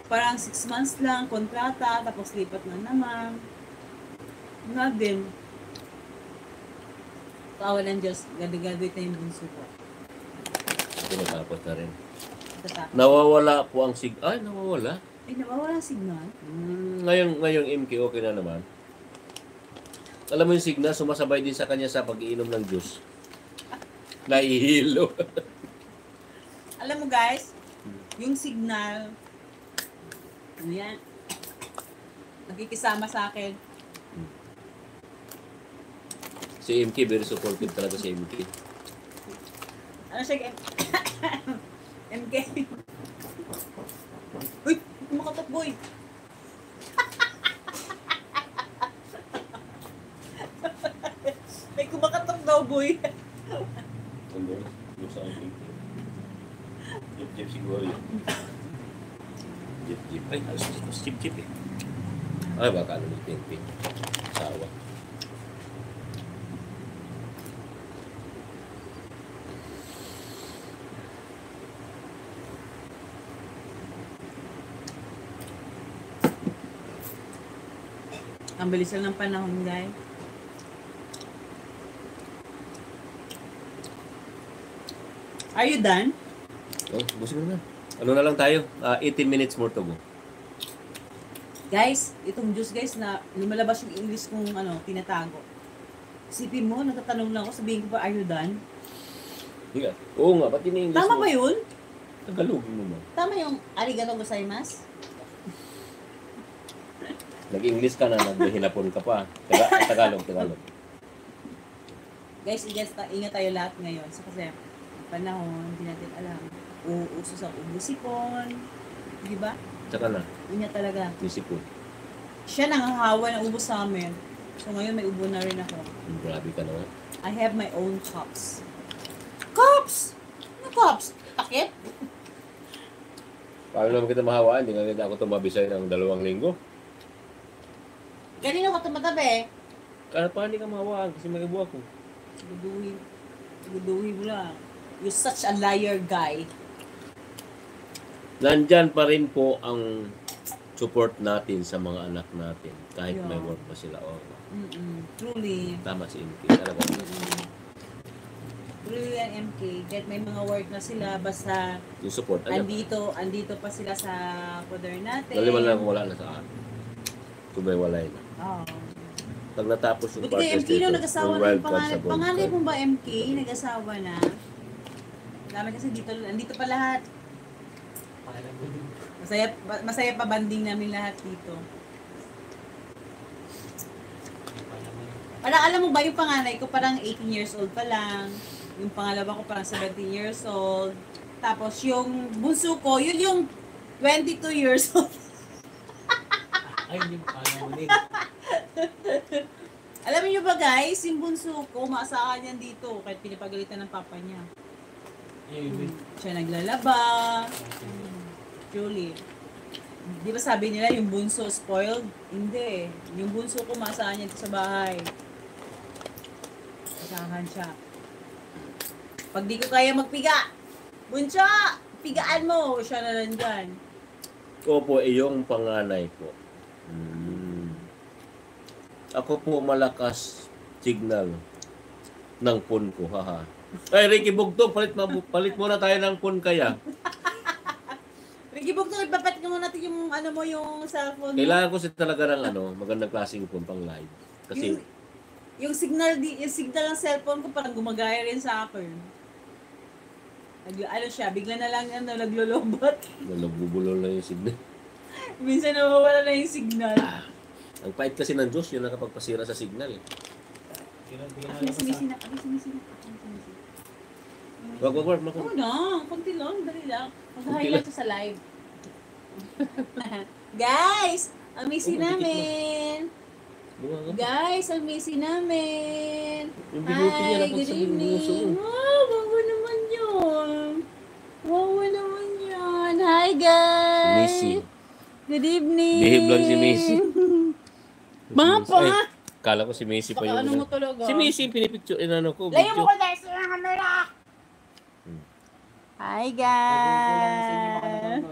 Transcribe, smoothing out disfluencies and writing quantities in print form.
parang 6 months lang, kontrata, tapos lipat na naman. Nga din. Kawa ng Diyos, graduate na yung bunso ko. Tinatapos na rin. Tatapos. Nawawala po ang Ay, nawawala. Ay, nawawala ang signal. Ngayong MK, okay na naman. Alam mo yung signal, sumasabay din sa kanya sa pag-iinom ng juice. Naihilo. Alam mo guys, yung signal, ano yan, nakikisama sa akin. Si MK, very supportive talaga si MK. Ano siya, MK? Uy, kumakatok boy. May kumakatok daw boy. Ano? Yung sa MK. Jeep siguro yun. Jeep. Ay, jeep eh. Ay, baka ano yung MK. Sawa. Ang bilis lang ng panahon, guys. Are you done? Oh, gusto mo na. Ano na lang tayo? 18 minutes more to go. Guys, itong juice guys na lumalabas yung English kong tinatago. Isipin mo, natatanong lang ako, sabihin ko pa, are you done? Higa. Oo nga, pati ni English Tama mo. ba yun? Tagalogin mo ba? Tama yung arigato gozaimasu? Nag-English ka na, naghinapon ka pa. Tagalog. Guys, ingat tayo lahat ngayon. So, kasi panahon, hindi natin alam. Uuso sa ubusipon. Di ba? Tsaka na, Ingat talaga. isipon. Siya nanghahawa ng ubo sa amin. So ngayon may ubo na rin ako. Grabe ka naman. I have my own cups. Cups! Ano cups? Takip? Paano naman kita mahawaan? Hindi nga ako tumabisay ng 2 linggo. Kanino ka tumatabi? Kaya paano hindi ka mahawaan? Kasi may ibo ako. Siguduhin mo lang. You're such a liar guy. Nandyan pa rin po ang support natin sa mga anak natin. Kahit may work pa sila. Oh. Truly. Tama si MK. Talaga. Truly yan, MK. Kahit may mga work na sila, basta Yung support. andito pa sila sa poder natin. Naliman lang kung wala na sa akin. Kung may walay na. Oo. Pag natapos yung Buti kay MK dito, nung nag-asawa yung na wild yung card sa panganay Gold mo ba MK? Nag-asawa na? Dami kasi andito pa lahat. Masaya pa banding namin lahat dito. Parang alam mo ba yung panganay ko parang 18 years old pa lang. Yung pangalawa ko parang 17 years old. Tapos yung bunso ko, yun yung 22 years old. Ay, yung paano ulit. Alam niyo ba guys, yung bunso ko, maasahan yan dito kahit pinapagalitan ng papa niya. Siya naglalaba. Julie. Di ba sabi nila yung bunso spoiled? Hindi. Yung bunso ko, maasahan niya dito sa bahay. Maasahan siya. Pag di ko kaya magpiga, bunso, pigaan mo. Siya na lang dyan. Opo, iyong panganay po. Ako po malakas signal ng phone ko, haha. Ay, Ricky Bugtong, palit muna tayo ng phone kaya. Ricky Bugtong, ipapat mo natin yung yung cellphone mo. Kailangan ko talaga ng magandang klaseng phone pang live. Kasi yung signal ng cellphone ko parang gumagaya rin sa akin. Siya, bigla na lang naglolobot. nagbubulol na yung signal. Minsan nawawala na yung signal. Ang pait kasi ng Diyos, yun nakapagpasira sa signal. Ako sumisina. Wag. Oo na, konti lang, dali lang. Mag-highlight sa live. Guys, ang missy namin. Guys, ang missy namin. Yung binuti niya na good sa buso. evening. Wow, bago naman yun. Wow naman yun. Hi guys. Missy. Good evening. Behave lang si Missy. Mga pa. Ay, kala ko si Missy pa Baka yung... ano mo talaga. Si Missy, pinipicture, ko. Layo mo ko guys sa camera. Hi guys.